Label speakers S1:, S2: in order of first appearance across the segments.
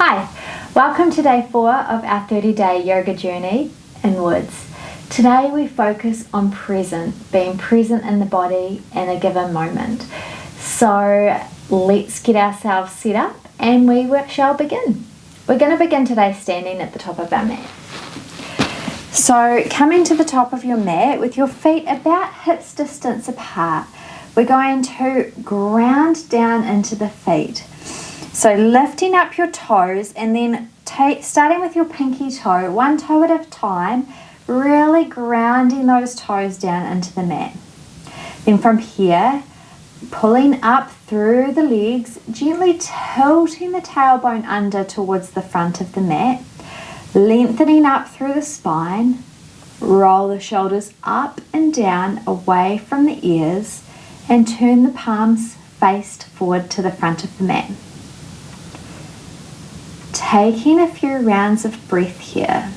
S1: Hi, welcome to day 4 of our 30-day yoga journey in Woods. Today we focus on being present in the body in a given moment. So let's get ourselves set up and we shall begin. We're going to begin today standing at the top of our mat. So coming to the top of your mat with your feet about hips distance apart, we're going to ground down into the feet. So lifting up your toes and then starting with your pinky toe, one toe at a time, really grounding those toes down into the mat. Then from here, pulling up through the legs, gently tilting the tailbone under towards the front of the mat, lengthening up through the spine, roll the shoulders up and down away from the ears, and turn the palms faced forward to the front of the mat. Taking a few rounds of breath here.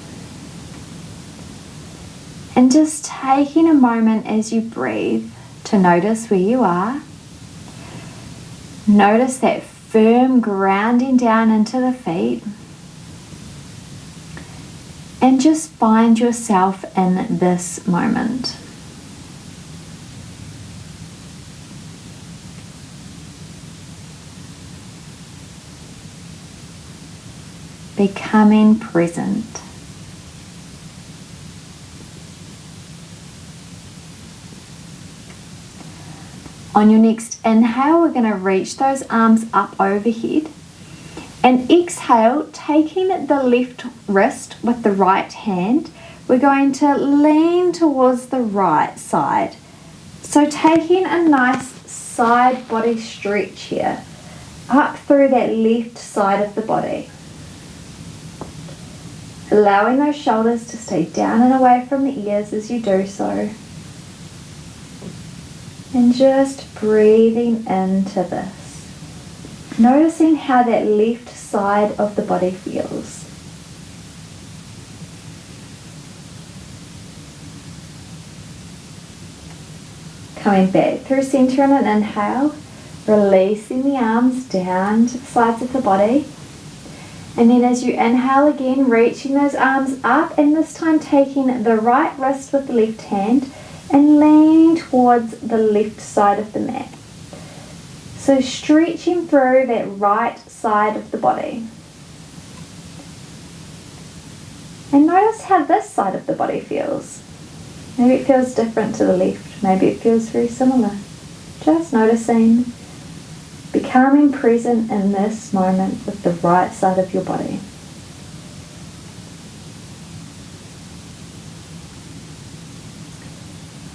S1: And just taking a moment as you breathe to notice where you are. Notice that firm grounding down into the feet. And just find yourself in this moment. Becoming present. On your next inhale, we're going to reach those arms up overhead. And exhale, taking the left wrist with the right hand, we're going to lean towards the right side. So taking a nice side body stretch here, up through that left side of the body. Allowing those shoulders to stay down and away from the ears as you do so. And just breathing into this. Noticing how that left side of the body feels. Coming back through center on an inhale, releasing the arms down to the sides of the body. And then as you inhale again, reaching those arms up, and this time taking the right wrist with the left hand and leaning towards the left side of the mat. So stretching through that right side of the body. And notice how this side of the body feels. Maybe it feels different to the left. Maybe it feels very similar. Just noticing. Becoming present in this moment with the right side of your body.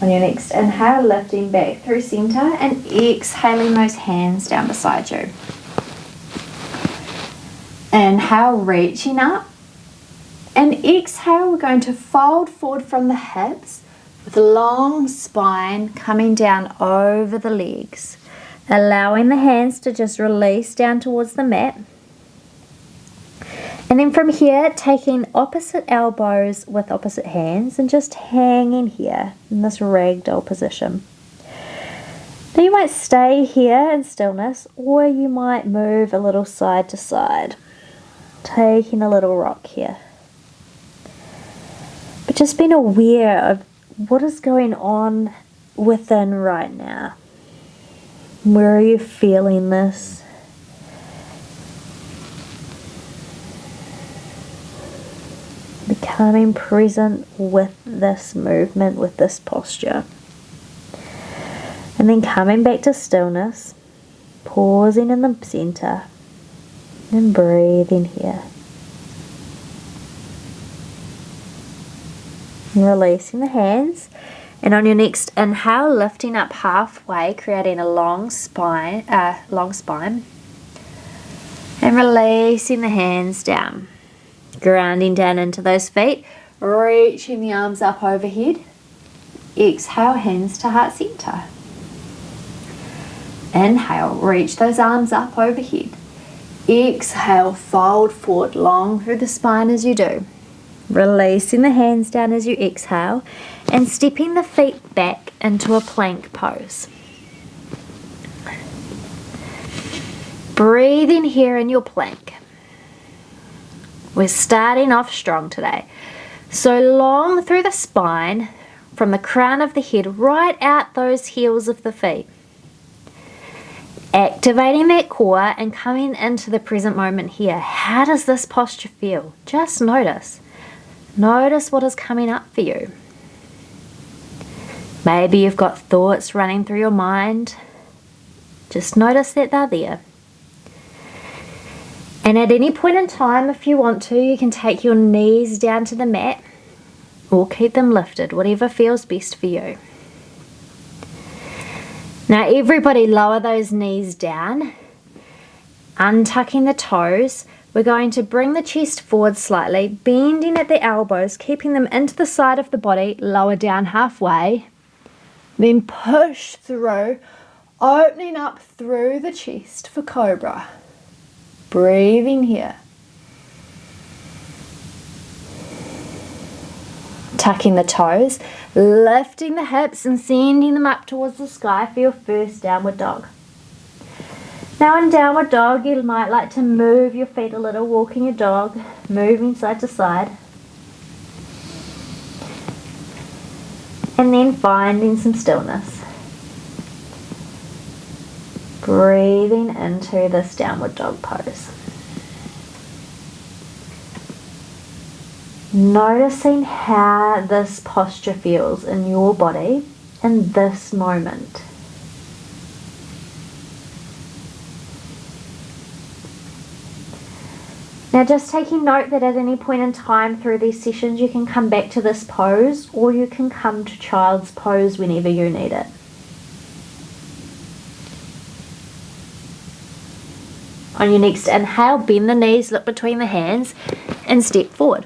S1: On your next inhale, lifting back through center and exhaling those hands down beside you. Inhale, reaching up. And exhale, we're going to fold forward from the hips with a long spine coming down over the legs. Allowing the hands to just release down towards the mat. And then from here, taking opposite elbows with opposite hands and just hanging here in this ragdoll position. Now you might stay here in stillness, or you might move a little side to side, taking a little rock here. But just being aware of what is going on within right now. Where are you feeling this? Becoming present with this movement, with this posture. And then coming back to stillness, pausing in the center, and breathing here. And releasing the hands. And on your next inhale, lifting up halfway, creating a long spine. And releasing the hands down. Grounding down into those feet. Reaching the arms up overhead. Exhale, hands to heart center. Inhale, reach those arms up overhead. Exhale, fold forward long through the spine as you do. Releasing the hands down as you exhale and stepping the feet back into a plank pose. Breathe in here in your plank. We're starting off strong today. So long through the spine, from the crown of the head right out those heels of the feet. Activating that core and coming into the present moment here. How does this posture feel? Just notice. Notice what is coming up for you. Maybe you've got thoughts running through your mind. Just notice that they're there. And at any point in time, if you want to, you can take your knees down to the mat or keep them lifted, whatever feels best for you. Now everybody lower those knees down, untucking the toes. We're going to bring the chest forward slightly, bending at the elbows, keeping them into the side of the body, lower down halfway. Then push through, opening up through the chest for cobra. Breathing here. Tucking the toes, lifting the hips and sending them up towards the sky for your first downward dog. Now in downward dog, you might like to move your feet a little, walking your dog, moving side to side. And then finding some stillness. Breathing into this downward dog pose. Noticing how this posture feels in your body in this moment. Now just taking note that at any point in time through these sessions you can come back to this pose, or you can come to child's pose whenever you need it. On your next inhale, bend the knees, look between the hands and step forward.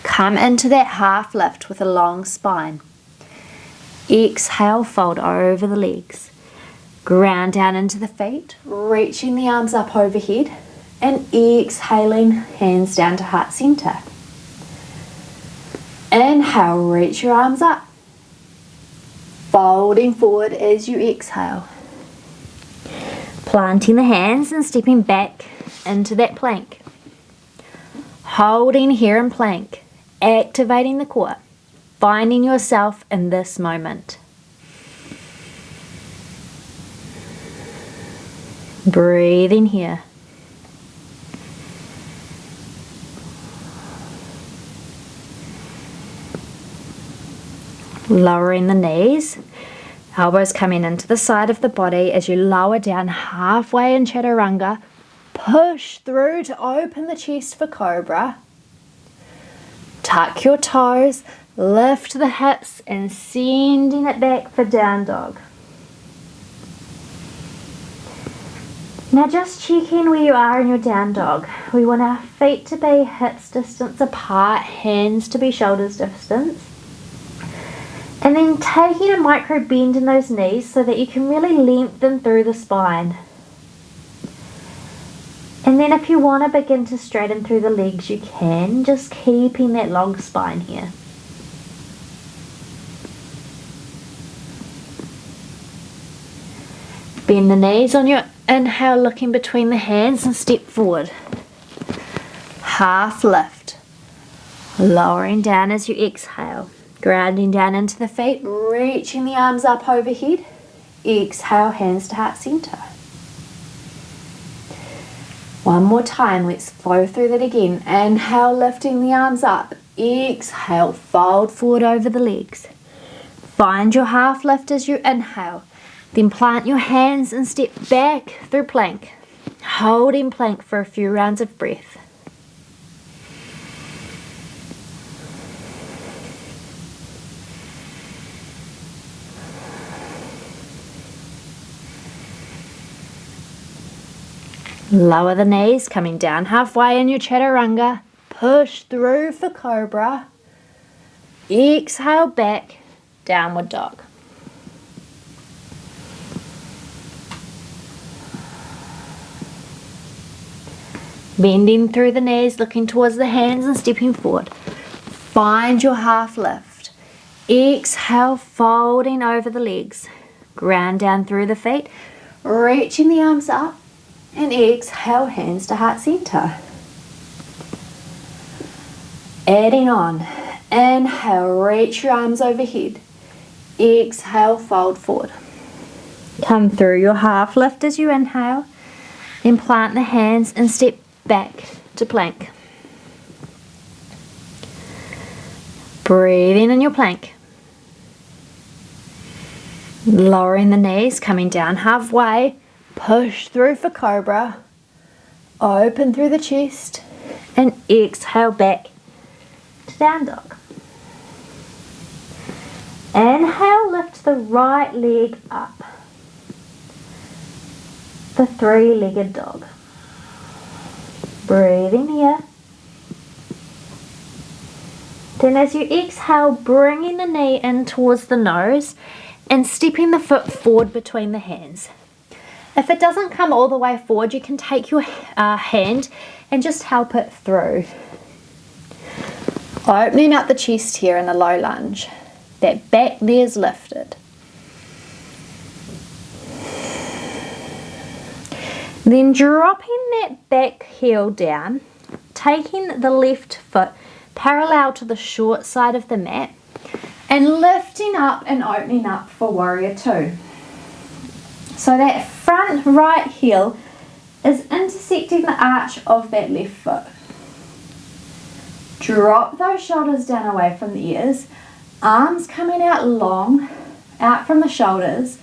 S1: Come into that half lift with a long spine. Exhale, fold over the legs. Ground down into the feet, reaching the arms up overhead. And exhaling, hands down to heart center. Inhale, reach your arms up. Folding forward as you exhale. Planting the hands and stepping back into that plank. Holding here in plank, activating the core, finding yourself in this moment. Breathing here. Lowering the knees, elbows coming into the side of the body as you lower down halfway in chaturanga. Push through to open the chest for cobra. Tuck your toes, lift the hips and sending it back for down dog. Now just check in where you are in your down dog. We want our feet to be hips distance apart, hands to be shoulders distance. And then taking a micro bend in those knees so that you can really lengthen through the spine. And then if you want to begin to straighten through the legs, you can, just keeping that long spine here. Bend the knees on your inhale, looking between the hands and step forward. Half lift. Lowering down as you exhale. Grounding down into the feet, reaching the arms up overhead. Exhale, hands to heart center. One more time, let's flow through that again. Inhale, lifting the arms up. Exhale, fold forward over the legs. Find your half lift as you inhale. Then plant your hands and step back through plank. Hold in plank for a few rounds of breath. Lower the knees, coming down halfway in your chaturanga. Push through for cobra. Exhale back, downward dog. Bending through the knees, looking towards the hands and stepping forward. Find your half lift. Exhale, folding over the legs. Ground down through the feet, reaching the arms up. And exhale, hands to heart center. Adding on. Inhale, reach your arms overhead. Exhale, fold forward. Come through your half lift as you inhale. Then plant the hands and step back to plank. Breathing in your plank. Lowering the knees, coming down halfway. Push through for cobra. Open through the chest. And exhale back to down dog. Inhale, lift the right leg up. The three-legged dog. Breathing here. Then as you exhale, bringing the knee in towards the nose and stepping the foot forward between the hands. If it doesn't come all the way forward, you can take your hand and just help it through. Opening up the chest here in a low lunge. That back there is lifted. Then dropping that back heel down, taking the left foot parallel to the short side of the mat and lifting up and opening up for warrior two. So that front right heel is intersecting the arch of that left foot. Drop those shoulders down away from the ears, arms coming out long, out from the shoulders,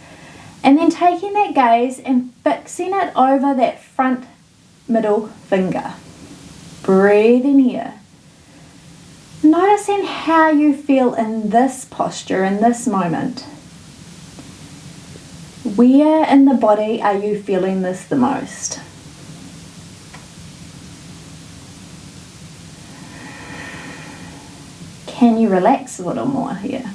S1: and then taking that gaze and fixing it over that front middle finger. Breathing here. Noticing how you feel in this posture, in this moment. Where in the body are you feeling this the most? Can you relax a little more here?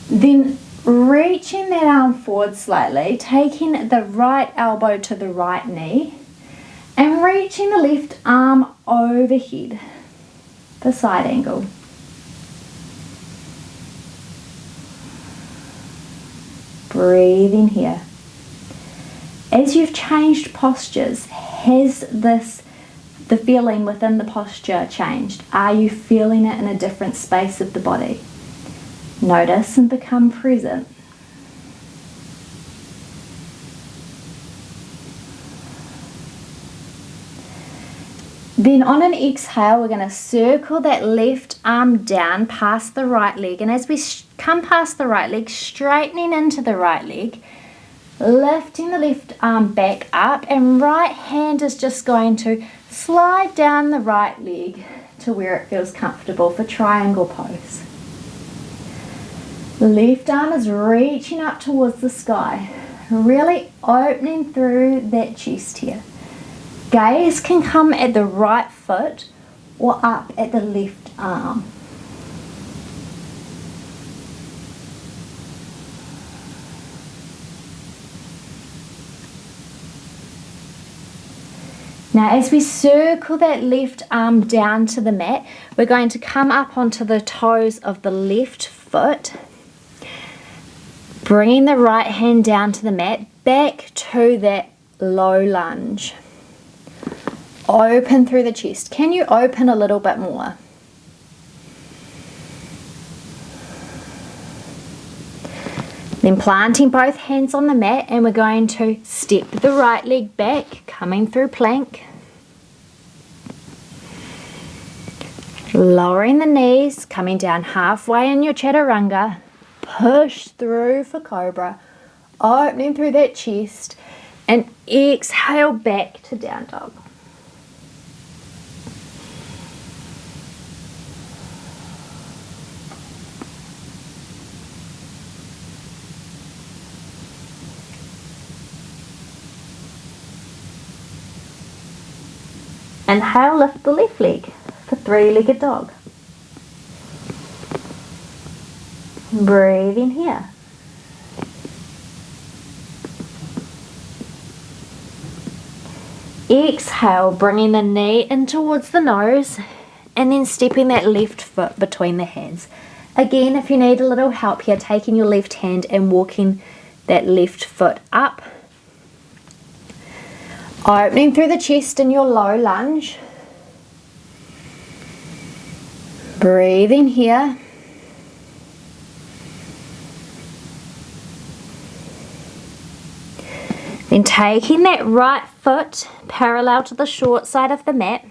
S1: Then reaching that arm forward slightly, taking the right elbow to the right knee and reaching the left arm overhead, the side angle. Breathing here. As you've changed postures, has the feeling within the posture changed? Are you feeling it in a different space of the body? Notice and become present. Then on an exhale, we're going to circle that left arm down past the right leg. And as we come past the right leg, straightening into the right leg, lifting the left arm back up, and right hand is just going to slide down the right leg to where it feels comfortable for triangle pose. Left arm is reaching up towards the sky, really opening through that chest here. Gaze can come at the right foot or up at the left arm. Now as we circle that left arm down to the mat, we're going to come up onto the toes of the left foot, bringing the right hand down to the mat, back to that low lunge. Open through the chest. Can you open a little bit more? Then planting both hands on the mat, and we're going to step the right leg back, coming through plank. Lowering the knees, coming down halfway in your chaturanga. Push through for cobra, opening through that chest, and exhale back to down dog. Inhale, lift the left leg for three-legged dog. Breathing here. Exhale, bringing the knee in towards the nose and then stepping that left foot between the hands. Again, if you need a little help here, taking your left hand and walking that left foot up. Opening through the chest in your low lunge. Breathing here. Then taking that right foot parallel to the short side of the mat.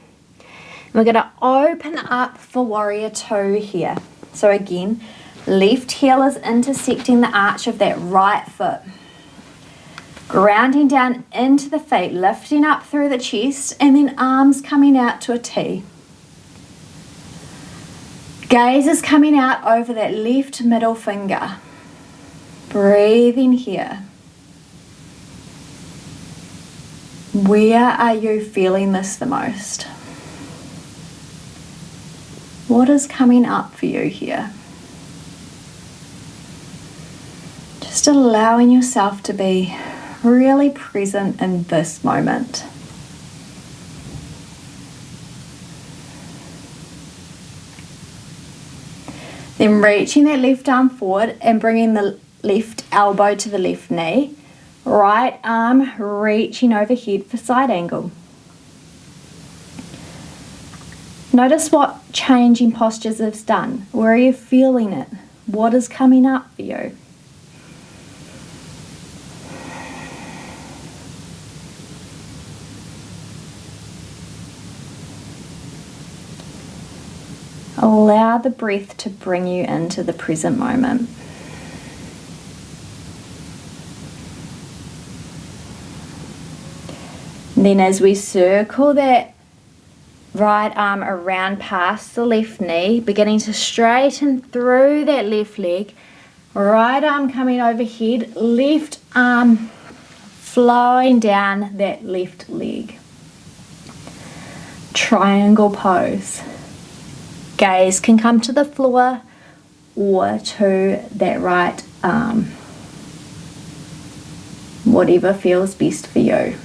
S1: We're going to open up for warrior two here. So again, left heel is intersecting the arch of that right foot. Grounding down into the feet, lifting up through the chest, and then arms coming out to a T. Gaze is coming out over that left middle finger. Breathing here. Where are you feeling this the most? What is coming up for you here? Just allowing yourself to be really present in this moment. Then reaching that left arm forward and bringing the left elbow to the left knee. Right arm reaching overhead for side angle. Notice what changing postures has done. Where are you feeling it? What is coming up for you? Allow the breath to bring you into the present moment. And then as we circle that right arm around past the left knee, beginning to straighten through that left leg, right arm coming overhead, left arm flowing down that left leg. Triangle pose. Gaze can come to the floor or to that right arm. Whatever feels best for you.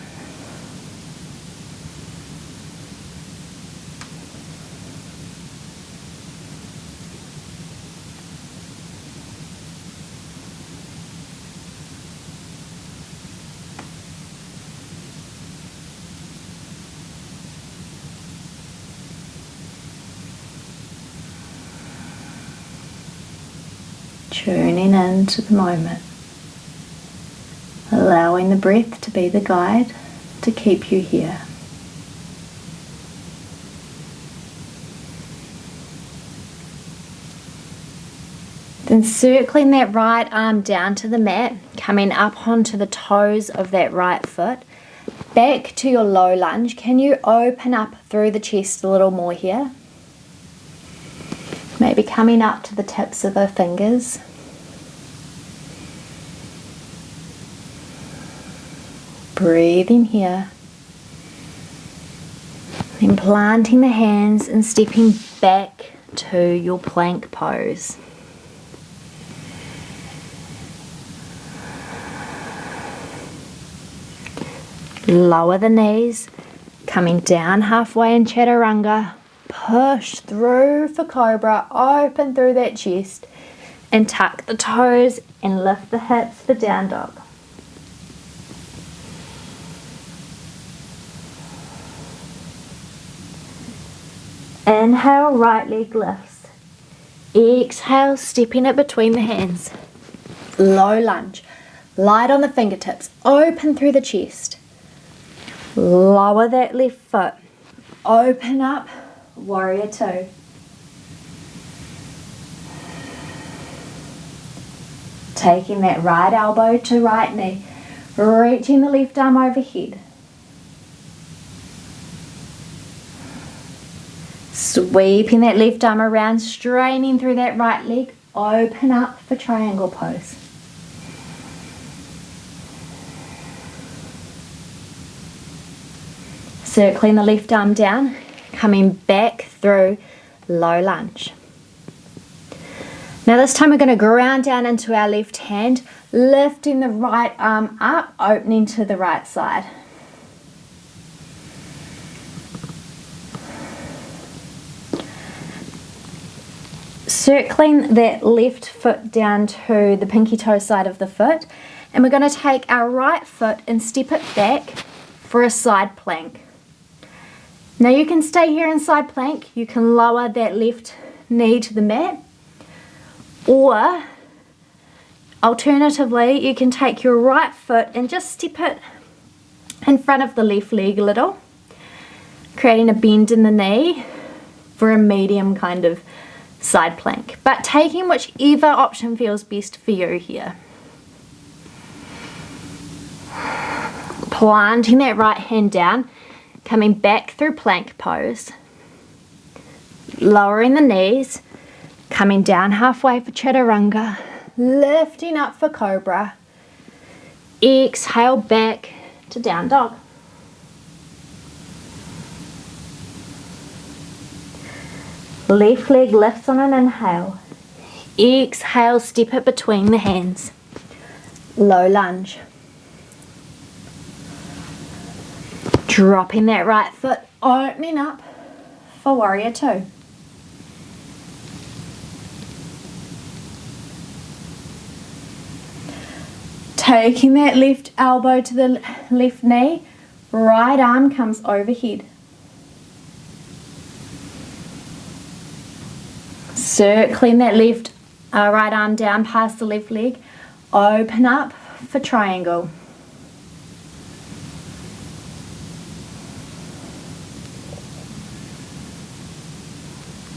S1: Tuning into the moment, allowing the breath to be the guide to keep you here. Then circling that right arm down to the mat, coming up onto the toes of that right foot, back to your low lunge. Can you open up through the chest a little more here? Maybe coming up to the tips of the fingers. Breathing here. Then planting the hands and stepping back to your plank pose. Lower the knees, coming down halfway in chaturanga. Push through for cobra, open through that chest, and tuck the toes and lift the hips for down dog. Inhale, right leg lifts. Exhale, stepping it between the hands. Low lunge. Light on the fingertips. Open through the chest. Lower that left foot. Open up. Warrior two. Taking that right elbow to right knee. Reaching the left arm overhead. Sweeping that left arm around, straining through that right leg. Open up for triangle pose. Circling the left arm down, coming back through low lunge. Now this time we're going to ground down into our left hand, lifting the right arm up, opening to the right side. Circling that left foot down to the pinky toe side of the foot, and we're going to take our right foot and step it back for a side plank. Now you can stay here in side plank. You can lower that left knee to the mat, or alternatively you can take your right foot and just step it in front of the left leg a little, creating a bend in the knee for a medium kind of side plank, but taking whichever option feels best for you here. Planting that right hand down, coming back through plank pose, lowering the knees, coming down halfway for chaturanga, lifting up for cobra, exhale back to down dog. Left leg lifts on an inhale, exhale, step it between the hands, low lunge. Dropping that right foot, opening up for warrior two. Taking that left elbow to the left knee, right arm comes overhead. Circling that right arm down past the left leg, open up for triangle.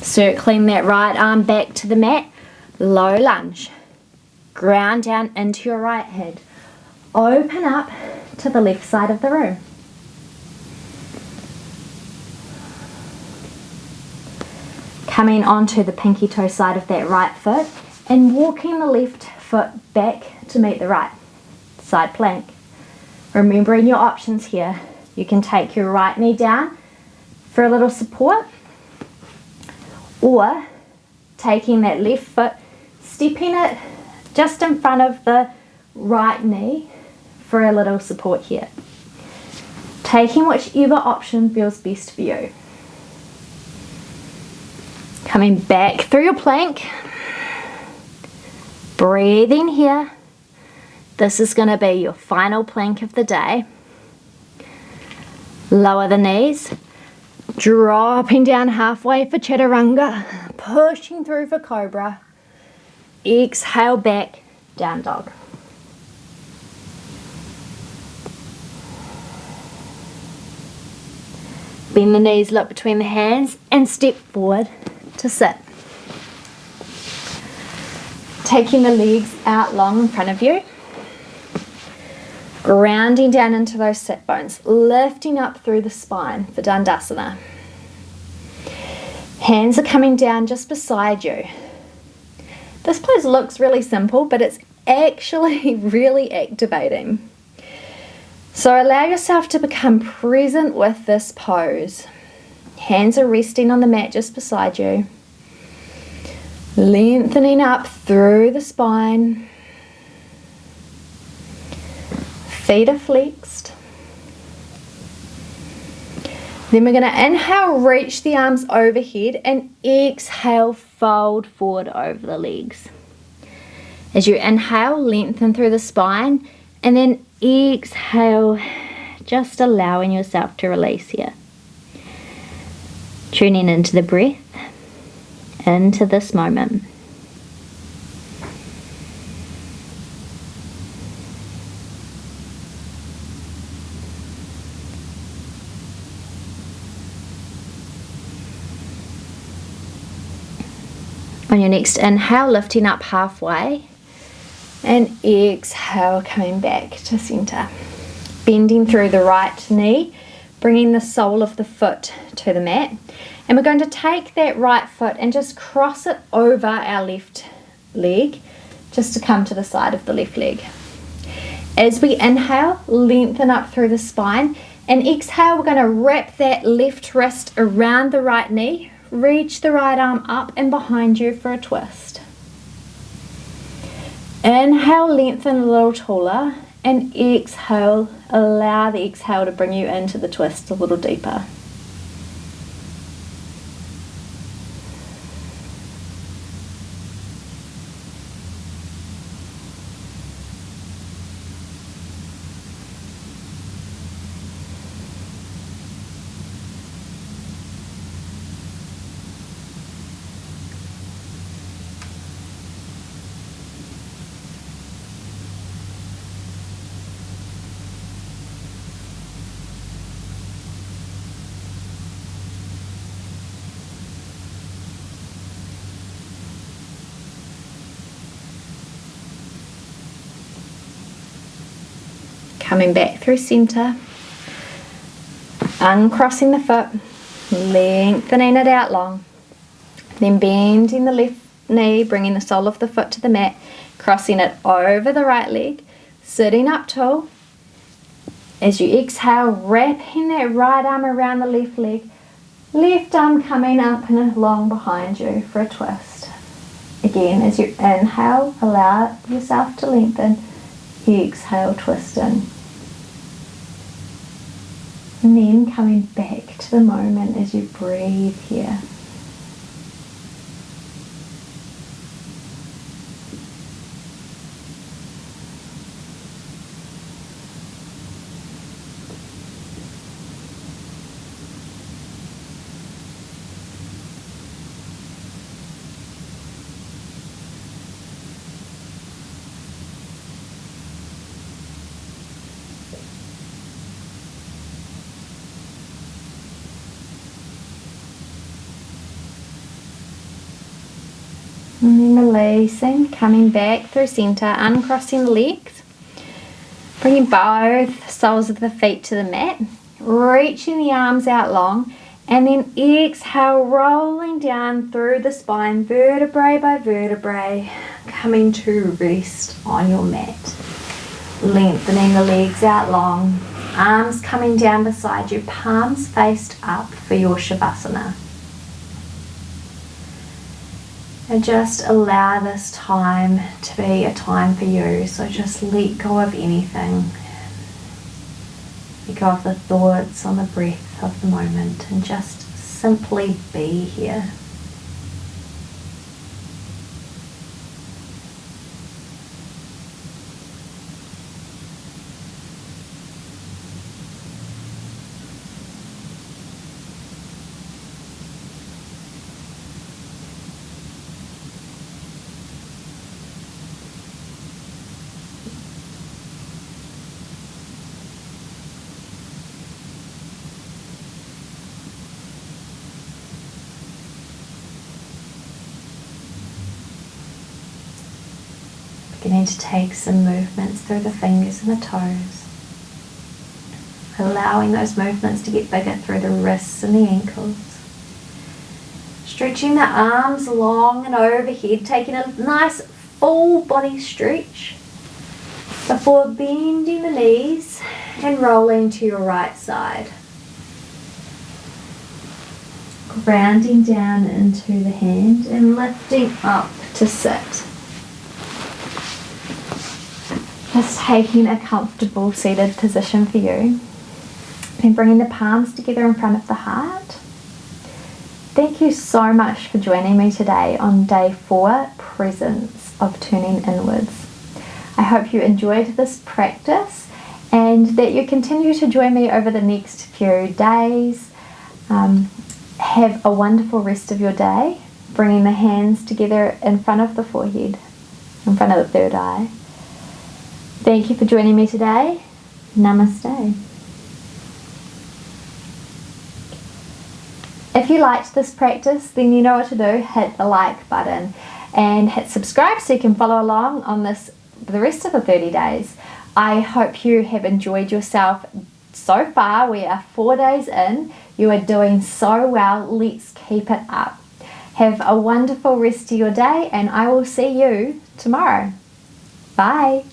S1: Circling that right arm back to the mat, low lunge. Ground down into your right head. Open up to the left side of the room. Coming onto the pinky toe side of that right foot and walking the left foot back to meet the right. Side plank. Remembering your options here. You can take your right knee down for a little support, or taking that left foot, stepping it just in front of the right knee for a little support here. Taking whichever option feels best for you. Coming back through your plank, breathing here. This is going to be your final plank of the day. Lower the knees, dropping down halfway for chaturanga, pushing through for cobra. Exhale back, down dog. Bend the knees, look between the hands, and step forward to sit. Taking the legs out long in front of you. Grounding down into those sit bones, lifting up through the spine for Dandasana. Hands are coming down just beside you. This pose looks really simple, but it's actually really activating. So allow yourself to become present with this pose. Hands are resting on the mat just beside you. Lengthening up through the spine. Feet are flexed. Then we're going to inhale, reach the arms overhead, and exhale, fold forward over the legs. As you inhale, lengthen through the spine, and then exhale, just allowing yourself to release here. Tuning into the breath, into this moment. On your next inhale, lifting up halfway, and exhale, coming back to center. Bending through the right knee, bringing the sole of the foot to the mat. And we're going to take that right foot and just cross it over our left leg, just to come to the side of the left leg. As we inhale, lengthen up through the spine, and exhale, we're going to wrap that left wrist around the right knee, reach the right arm up and behind you for a twist. Inhale, lengthen a little taller, and exhale, allow the exhale to bring you into the twist a little deeper. Coming back through center, uncrossing the foot, lengthening it out long, then bending the left knee, bringing the sole of the foot to the mat, crossing it over the right leg, sitting up tall. As you exhale, wrapping that right arm around the left leg, left arm coming up and along behind you for a twist. Again, as you inhale, allow yourself to lengthen. Exhale, twisting. And then coming back to the moment as you breathe here. And then releasing, coming back through center, uncrossing the legs, bringing both soles of the feet to the mat, reaching the arms out long, and then exhale, rolling down through the spine, vertebrae by vertebrae, coming to rest on your mat. Lengthening the legs out long, arms coming down beside you, palms faced up for your Shavasana. And just allow this time to be a time for you. So just let go of anything. Let go of the thoughts on the breath of the moment and just simply be here. Beginning to take some movements through the fingers and the toes. Allowing those movements to get bigger through the wrists and the ankles. Stretching the arms long and overhead, taking a nice full body stretch before bending the knees and rolling to your right side. Grounding down into the hand and lifting up to sit. Just taking a comfortable seated position for you. And bringing the palms together in front of the heart. Thank you so much for joining me today on day 4, Presence of Turning Inwards. I hope you enjoyed this practice and that you continue to join me over the next few days. Have a wonderful rest of your day, bringing the hands together in front of the forehead, in front of the third eye. Thank you for joining me today. Namaste. If you liked this practice, then you know what to do. Hit the like button and hit subscribe so you can follow along on this the rest of the 30 days. I hope you have enjoyed yourself so far. We are 4 days in. You are doing so well. Let's keep it up. Have a wonderful rest of your day and I will see you tomorrow. Bye.